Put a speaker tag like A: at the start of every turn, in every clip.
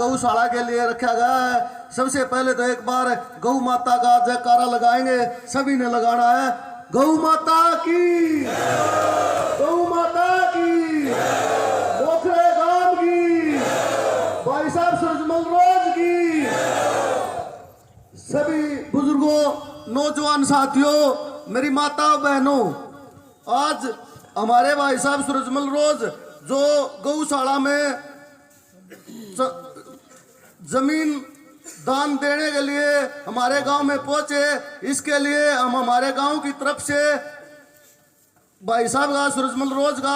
A: गौशाला के लिए रखा गया है। सबसे पहले तो एक बार गौ माता का जयकारा लगाएंगे, सभी ने लगाना है। गौ माता की, गौ माता की, मोखरे गांव की, भाई साहब सूरजमल रोज की। सभी बुजुर्गों, नौजवान साथियों, मेरी माता बहनों, आज हमारे भाई साहब सूरजमल रोज जो गौशाला में जमीन दान देने के लिए हमारे गांव में पहुंचे, इसके लिए हम हमारे गांव की तरफ से भाई साहब का सूरजमल रोज का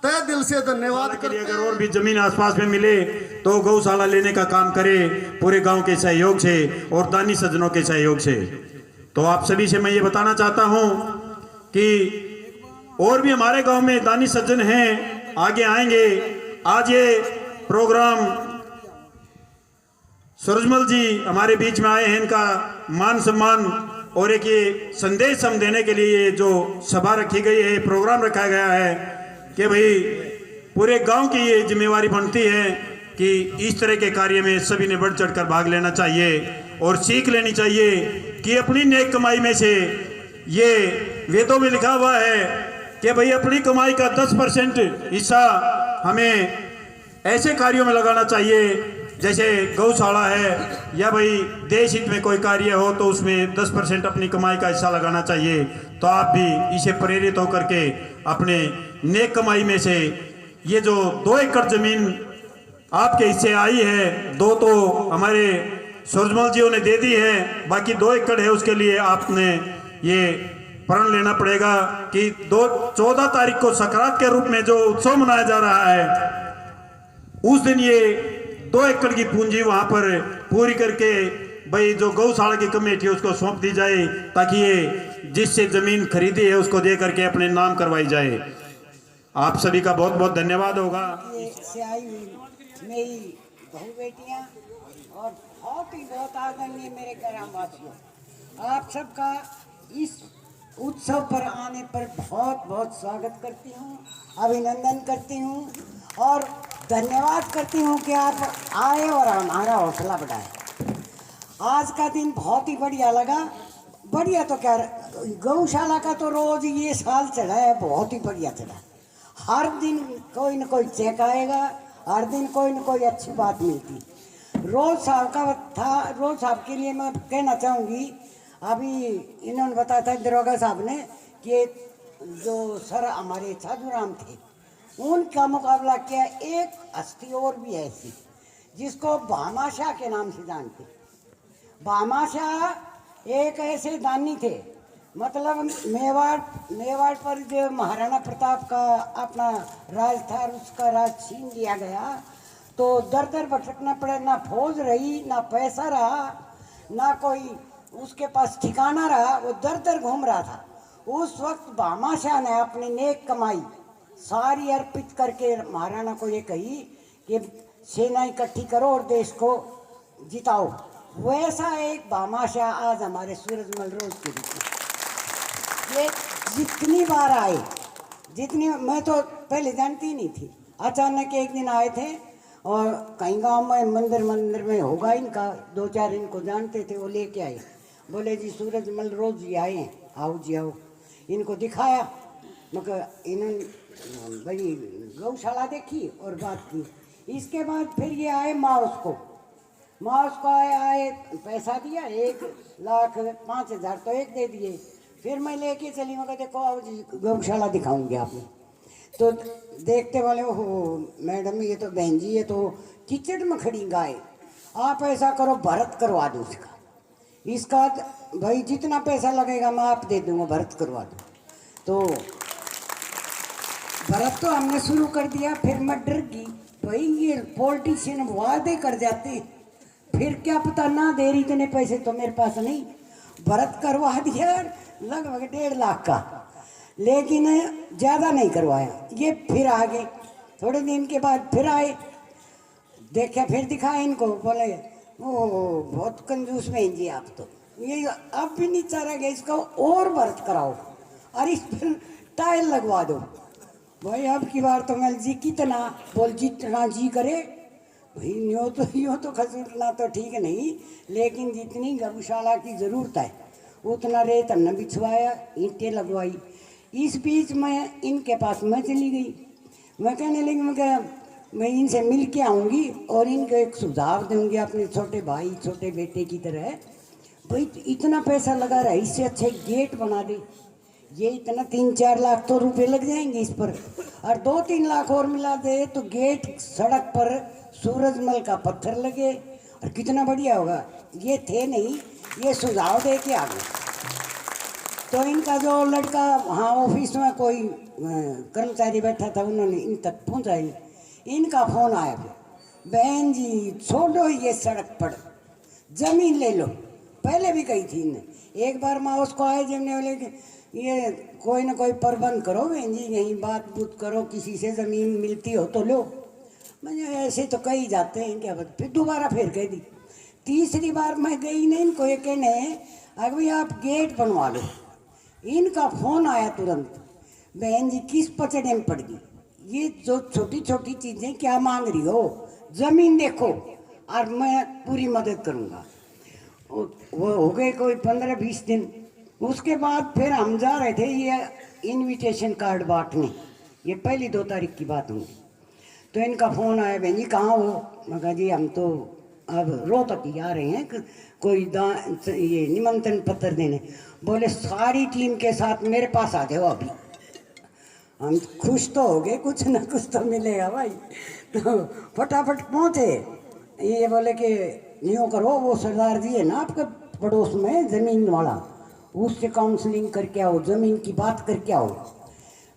A: तहे दिल से धन्यवाद करते हैं।
B: अगर और भी जमीन आसपास में मिले तो गौशाला लेने का काम करे पूरे गांव के सहयोग से और दानी सज्जनों के सहयोग से। तो आप सभी से मैं ये बताना चाहता हूं कि और भी हमारे गांव में दानी सज्जन हैं, आगे आएंगे। आज ये प्रोग्राम सूरजमल जी हमारे बीच में आए हैं, इनका मान सम्मान और एक ये संदेश हम देने के लिए जो सभा रखी गई है, प्रोग्राम रखा गया है कि भाई पूरे गांव की ये जिम्मेवारी बनती है कि इस तरह के कार्य में सभी ने बढ़ चढ़कर भाग लेना चाहिए और सीख लेनी चाहिए कि अपनी नेक कमाई में से, ये वेदों में लिखा हुआ है कि भाई अपनी कमाई का 10% हिस्सा हमें ऐसे कार्यों में लगाना चाहिए जैसे गौशाला है या भाई देश हित में कोई कार्य हो तो उसमें 10% अपनी कमाई का हिस्सा लगाना चाहिए। तो आप भी इसे प्रेरित होकर के अपने नेक कमाई में से ये जो 2 एकड़ जमीन आपके हिस्से आई है, 2 तो हमारे सूरजमल जी ने दे दी है, बाकी 2 एकड़ है, उसके लिए आपने ये प्रण लेना पड़ेगा कि 14 तारीख को सकरात के रूप में जो उत्सव मनाया जा रहा है, उस दिन ये 2 एकड़ की पूंजी वहां पर पूरी करके भाई जो गौशाला की कमेटी है उसको सौंप दी जाए, ताकि ये जिससे जमीन खरीदी है उसको दे करके अपने नाम करवाई जाए। आप सभी का बहुत बहुत धन्यवाद होगा।
C: से आई हुई मेरी बहू बेटियां और बहुत आदरणीय मेरे ग्रामवासियों, आप सबका इस उत्सव पर आने पर बहुत बहुत स्वागत करती हूँ, अभिनंदन करती हूँ और धन्यवाद करती हूँ कि आप आए और हमारा हौसला बढ़ाए। आज का दिन बहुत ही बढ़िया लगा। बढ़िया तो क्या, गौशाला का तो रोज ये साल चढ़ा है, बहुत ही बढ़िया चढ़ा। हर दिन कोई न कोई चेक आएगा, हर दिन कोई न कोई अच्छी बात मिलती। रोज साहब का था, रोज साहब के लिए मैं कहना चाहूँगी, अभी इन्होंने बताया था दरोगा साहब ने कि जो सर हमारे साधुराम थे उनका मुकाबला किया। एक हस्ती और भी ऐसी जिसको भामाशाह के नाम से जानते। भामाशाह एक ऐसे दानी थे, मतलब मेवाड़ पर जो महाराणा प्रताप का अपना राज था, उसका राज छीन लिया गया तो दर दर भटकना पड़ा, ना फौज रही, ना पैसा रहा, ना कोई उसके पास ठिकाना रहा, वो दर दर घूम रहा था। उस वक्त भामाशाह ने अपनी नेक कमाई सारी अर्पित करके महाराणा को ये कही कि सेना इकट्ठी करो और देश को जिताओ। वैसा एक भामाशाह आज हमारे सूरजमल रोज के रूप में ये जितनी बार आए, जितनी, मैं तो पहले जानती नहीं थी, अचानक एक दिन आए थे और कहीं गांव में मंदिर में होगा इनका, 2-4 इनको जानते थे, वो लेके आए, बोले जी सूरजमल रोज जी आए हैं, आओ जी आओ। इनको दिखाया, मगर इन्होंने भाई गौशाला देखी और बात की। इसके बाद फिर ये आए माउस को आए पैसा दिया, 1,05,000 तो एक दे दिए। फिर मैं लेके चली, मगर देखो आओ जी गौशाला दिखाऊंगी आपने। तो देखते वाले, हो मैडम ये तो बहन जी, ये तो कीचड़ में खड़ी गाय, आप ऐसा करो भरत करवा दो इसका भाई जितना पैसा लगेगा मैं आप दे दूंगा, भरत करवा दो। तो भरत तो हमने शुरू कर दिया। फिर मैं डर गई, भाई ये पॉलिटिशियन वादे कर जाते, फिर क्या पता ना दे रही इतने पैसे तो मेरे पास नहीं। भरत करवा दिया लगभग 1.5 लाख का, लेकिन ज़्यादा नहीं करवाया। ये फिर आ गए, थोड़े दिन के बाद फिर आए, देखा फिर दिखाया इनको, बोले ओ बहुत कंजूस बहन जी आप तो, ये अब भी नहीं चाह रहा गया, इसका और भरत कराओ और इस पर टाइल लगवा दो। भाई अब की बार तो मैं जी कितना बोल, जितना जी करे भाई यूँ तो खसूटना तो ठीक नहीं, लेकिन जितनी गौशाला की ज़रूरत है उतना रेत हमने बिछवाया, ईंटें लगवाई। इस बीच में इनके पास मैं चली गई। मैं कहने लगी, मैं इनसे मिल के आऊँगी और इनको एक सुझाव दूँगी अपने छोटे भाई छोटे बेटे की तरह। भाई इतना पैसा लगा रहा है, इससे अच्छे गेट बना दे। ये इतना 3-4 लाख तो रुपए लग जाएंगे इस पर, और 2-3 लाख और मिला दे तो गेट सड़क पर सूरजमल का पत्थर लगे और कितना बढ़िया होगा। ये थे नहीं, ये सुझाव दे के आ गए। तो इनका जो लड़का वहाँ ऑफिस में कोई कर्मचारी बैठा था, उन्होंने इन तक पहुँचाई। इनका फोन आया, बहन जी छोड़ो ये सड़क पर, जमीन ले लो। पहले भी कही थी इन्हें, एक बार मैं उसको आए जमने वाले कि ये कोई ना कोई प्रबंध करो बहन जी, यहीं बात बूत करो, किसी से ज़मीन मिलती हो तो लो। मैंने ऐसे तो कही जाते हैं क्या बात। फिर दोबारा फिर कह दी। तीसरी बार मैं गई नहीं, इनको ये कहने अभी आप गेट बनवा लो। इनका फोन आया तुरंत, बहन जी किस पचड़े में पड़ गई, ये जो छोटी छोटी चीज़ें क्या मांग रही हो, ज़मीन देखो और मैं पूरी मदद करूँगा। वो हो गए कोई 15-20 दिन। उसके बाद फिर हम जा रहे थे ये इनविटेशन कार्ड बांटने, ये पहली 2 तारीख की बात होगी। तो इनका फ़ोन आया, बहन जी कहाँ हो। मैं कहा जी हम तो अब रोहतक ही आ रहे हैं, कोई ये निमंत्रण पत्र देने। बोले सारी टीम के साथ मेरे पास आ जाओ अभी। हम खुश तो हो गए, कुछ ना कुछ तो मिलेगा भाई। तो फटाफट पहुँचे। ये बोले कि यूँ करो, वो सरदार जी है ना आपके पड़ोस में ज़मीन वाला, उससे काउंसलिंग करके आओ, ज़मीन की बात करके आओ।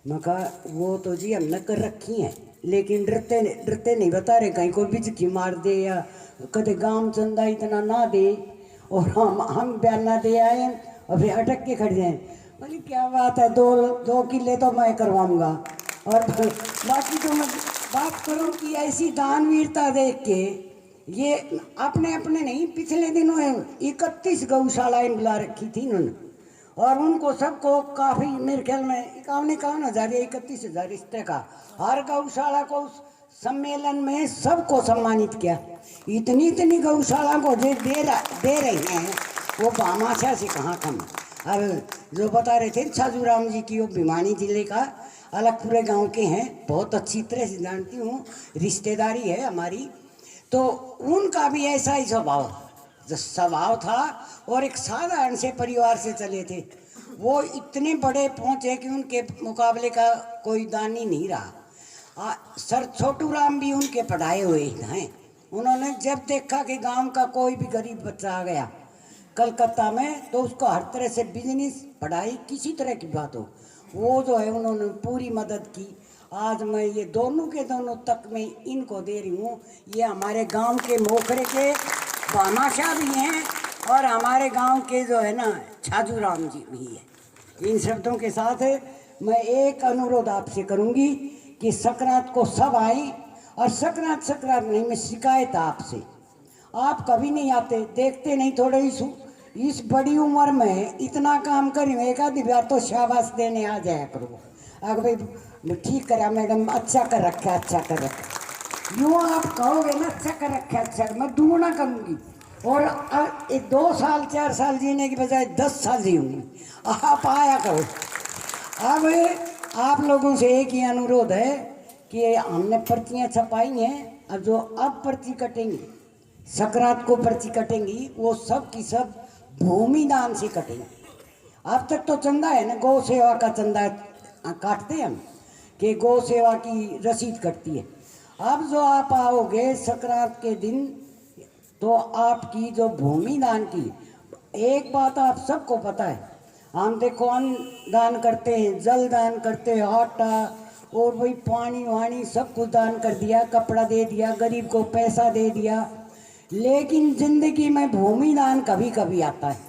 C: मैं कहा वो तो जी हमने कर रखी है, लेकिन डरते नहीं बता रहे, कहीं कोई बिजकी मार दे या कदे गांव चंदा इतना ना दे और हम बयान ना दे आए और फिर अटक के खड़े जाएँ। बोले क्या बात है, 2 किले तो मैं करवाऊँगा, और बाकी तो मैं बात करूँ कि ऐसी दानवीरता देख के ये अपने नहीं, पिछले दिनों 31 गौशालाएँ बुला रखी थी इन्होंने, और उनको सबको काफ़ी मेरे ख्याल में 51 हज़ार या 31,000 रिश्ते का हर गौशाला को उस सम्मेलन में सबको सम्मानित किया। इतनी गौशाला को जो दे रहे हैं वो भामाशाह से कहाँ कम। अब जो बता रहे थे छाजूराम जी की, वो भिवानी जिले का अलगपुरे गांव के हैं, बहुत अच्छी तरह से जानती हूँ, रिश्तेदारी है हमारी। तो उनका भी ऐसा ही स्वभाव था और एक साधारण से परिवार से चले थे। वो इतने बड़े पहुँचे कि उनके मुकाबले का कोई दानी नहीं रहा। सर छोटू राम भी उनके पढ़ाए हुए हैं। उन्होंने जब देखा कि गांव का कोई भी गरीब बच्चा आ गया कलकत्ता में, तो उसको हर तरह से बिजनेस, पढ़ाई, किसी तरह की बात हो, वो जो है उन्होंने पूरी मदद की। आज मैं ये दोनों के दोनों तक में इनको दे रही हूँ। ये हमारे गांव के मोखरे के भामाशाह भी हैं और हमारे गांव के जो है ना छाजूराम जी भी है। इन शब्दों के साथ मैं एक अनुरोध आपसे करूँगी कि संक्रांत को सब आए, और संक्रांत नहीं, मैं शिकायत आपसे, आप कभी नहीं आते, देखते नहीं, थोड़े इस बड़ी उम्र में इतना काम करी, एक आधी बार तो शाबाश देने आ जाया करो। अगर भाई ठीक करा मैडम, अच्छा कर रखा, अच्छा कर रखा, यूँ आप कहोगे ना अच्छा कर रखा, अच्छा, मैं दुगना करूँगी और 2 साल 4 साल जीने की बजाय 10 साल जीऊँगी। आप आया करो। अब आप लोगों से एक ही अनुरोध है कि हमने पर्चियाँ छपाई हैं, अब जो अब पर्ची कटेंगी, संक्रांत को पर्ची कटेंगी, वो सब की सब भूमि दान से कटेंगी। अब तक तो चंदा है ना, गौ सेवा का चंदा काटते हैं हम, कि गौ सेवा की रसीद कटती है। अब जो आप आओगे संक्रांत के दिन, तो आपकी जो भूमि दान की, एक बात आप सबको पता है, हम देखो अन्न दान करते हैं, जल दान करते हैं, आटा और वही पानी वानी सब कुछ दान कर दिया, कपड़ा दे दिया, गरीब को पैसा दे दिया, लेकिन जिंदगी में भूमि दान कभी कभी आता है।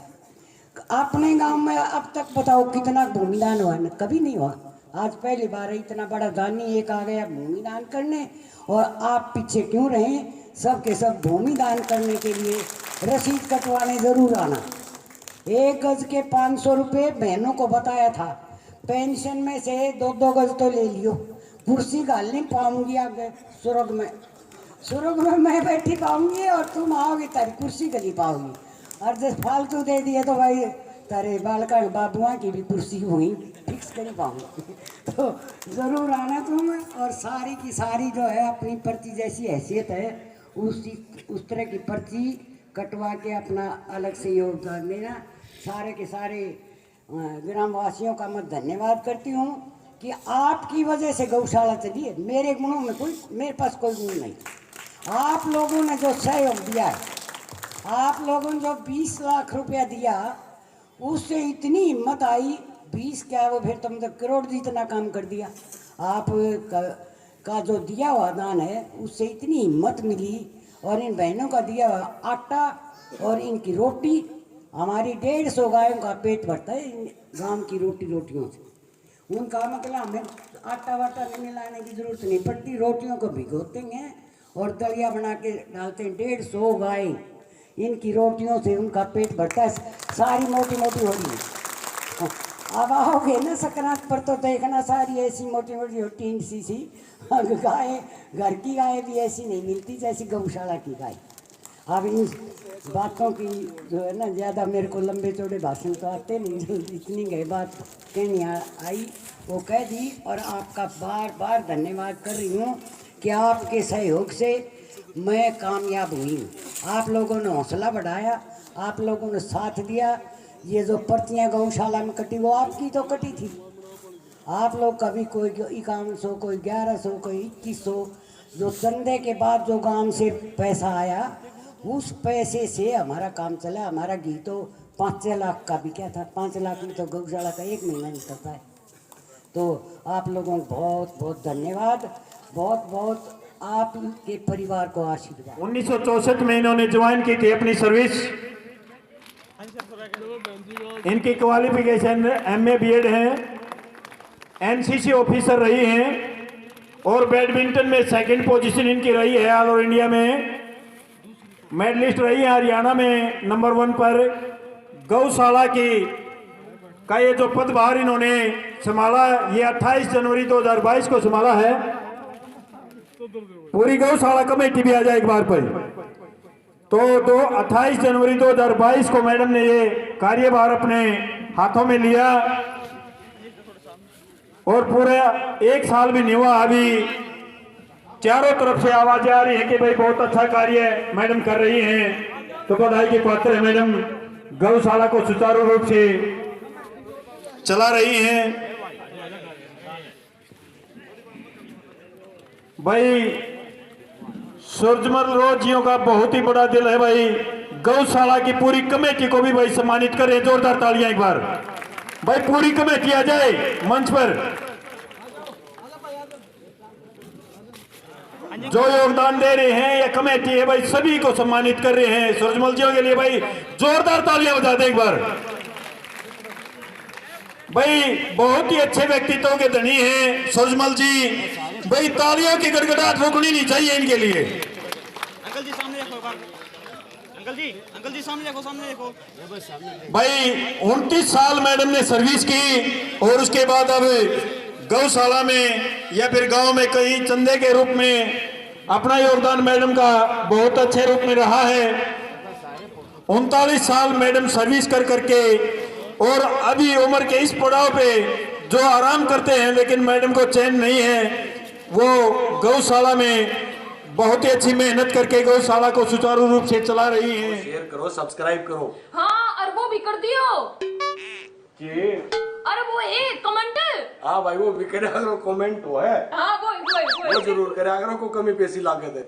C: अपने गांव में अब तक बताओ कितना भूमि दान हुआ? कभी नहीं हुआ। आज पहली बार इतना बड़ा दानी एक आ गया भूमि दान करने, और आप पीछे क्यों रहे? सब के सब भूमि दान करने के लिए रसीद कटवाने जरूर आना। 1 गज के 500 रुपये बहनों को बताया था। पेंशन में से 2-2 गज तो ले लियो, कुर्सी घाल नहीं पाऊंगी आगे स्वर्ग में। शुरू में मैं बैठी पाऊंगी और तुम आओगी तारी कुर्सी गली पाओगी, और जब फालतू दे दिए तो भाई तारे बालका बाबुआ की भी कुर्सी हुई फिक्स कर पाऊंगी। तो ज़रूर आना तुम, और सारी की सारी जो है अपनी पर्ची जैसी हैसियत है उस तरह की पर्ची कटवा के अपना अलग से योगदान देना। सारे के सारे ग्रामवासियों का मैं धन्यवाद करती हूँ कि आपकी वजह से गौशाला चली है। मेरे गुणों में मेरे पास कोई गुण नहीं, आप लोगों ने जो सहयोग दिया है, आप लोगों ने जो 20 लाख रुपया दिया, उससे इतनी हिम्मत आई, 20 क्या वो फिर तुम तो करोड़ जितना काम कर दिया। आप का जो दिया हुआ दान है उससे इतनी हिम्मत मिली, और इन बहनों का दिया हुआ आटा और इनकी रोटी, हमारी 150 गायों का पेट भरता है इन गांव की रोटियों से। उनका मतलब हमें आटा वाटा नहीं मिलाने की जरूरत नहीं पड़ती, रोटियों को भिगोते हैं और दलिया बना के डालते हैं। 150 गाय इनकी रोटियों से उनका पेट भरता है, सारी मोटी मोटी हो रही है। अब आओगे ना संक्रांत पर तो देखना सारी ऐसी मोटी मोटी होती सी गाय, घर की गाय भी ऐसी नहीं मिलती जैसी गौशाला की गाय। अब इन बातों की जो है ना, ज़्यादा मेरे को लंबे चौड़े भाषण तो आते नहीं, जो इतनी गई बात कहनी आई वो कह दी। और आपका बार बार धन्यवाद कर रही हूँ कि आपके सहयोग से मैं कामयाब हुई हूँ। आप लोगों ने हौसला बढ़ाया, आप लोगों ने साथ दिया। ये जो पर्चियाँ गौशाला में कटी वो आपकी तो कटी थी, आप लोग कभी कोई 5100, कोई 1100, कोई 2100, जो चंदे के बाद जो गांव से पैसा आया उस पैसे से हमारा काम चला। हमारा घी तो 5-6 लाख का भी क्या था, 5 लाख में तो गौशाला का 1 महीना निकलता है। तो आप लोगों को बहुत बहुत धन्यवाद, बहुत बहुत आपके परिवार को आशीर्वाद।
B: 1964 में इन्होंने ज्वाइन की थी अपनी सर्विस। इनकी क्वालिफिकेशन MA BEd है, NCC ऑफिसर रही हैं, और बैडमिंटन में 2nd पोजीशन इनकी रही है ऑल ओवर इंडिया में। मेडलिस्ट रही है हरियाणा में नंबर 1 पर। गौशाला की का ये जो पदभार इन्होंने संभाला, ये 28 जनवरी 2022 को संभाला है। पूरी गौशाला कमेटी भी आ जाए एक बार पर। तो 28 जनवरी 2022 को मैडम ने ये कार्यभार अपने हाथों में लिया, और पूरे 1 साल भी नहीं हुआ, अभी चारों तरफ से आवाजें आ रही है कि भाई बहुत अच्छा कार्य मैडम कर रही हैं। तो बधाई के पात्र है मैडम, गौशाला को सुचारू रूप से चला रही हैं। भाई सूरजमल रोजियों का बहुत ही बड़ा दिल है भाई, गौशाला की पूरी कमेटी को भी भाई सम्मानित करें, जोरदार तालियां एक बार भाई। पूरी कमेटी आ जाए मंच पर, जो योगदान दे रहे हैं ये कमेटी है भाई, सभी को सम्मानित कर रहे हैं। सूरजमल जियों के लिए भाई जोरदार तालियां बजा दें एक बार। भाई बहुत ही अच्छे व्यक्तित्व के धनी हैं सूरजमल जी, भाई तालियों की गड़गड़ाहट रुकनी नहीं चाहिए इनके लिए।
D: अंकल जी सामने देखो, अंकल जी सामने देखो
B: भाई 29 साल मैडम ने सर्विस की, और उसके बाद अब गौशाला में या फिर गांव में कहीं चंदे के रूप में अपना योगदान मैडम का बहुत अच्छे रूप में रहा है। 39 साल मैडम सर्विस कर करके, और अभी उम्र के इस पड़ाव पे जो आराम करते हैं, लेकिन मैडम को चैन नहीं है। वो गौशाला में बहुत ही अच्छी मेहनत करके गौशाला को सुचारू रूप से चला रही हैं।
E: शेयर करो, सब्सक्राइब करो।
F: हाँ, और वो भी कर दियो।
E: अरे
F: वो एक कमेंट।
E: हाँ भाई, वो भी करे अगर कमेंट हो है।
F: हाँ वो
E: जरूर करे अगर को कमी पैसी लागे थे।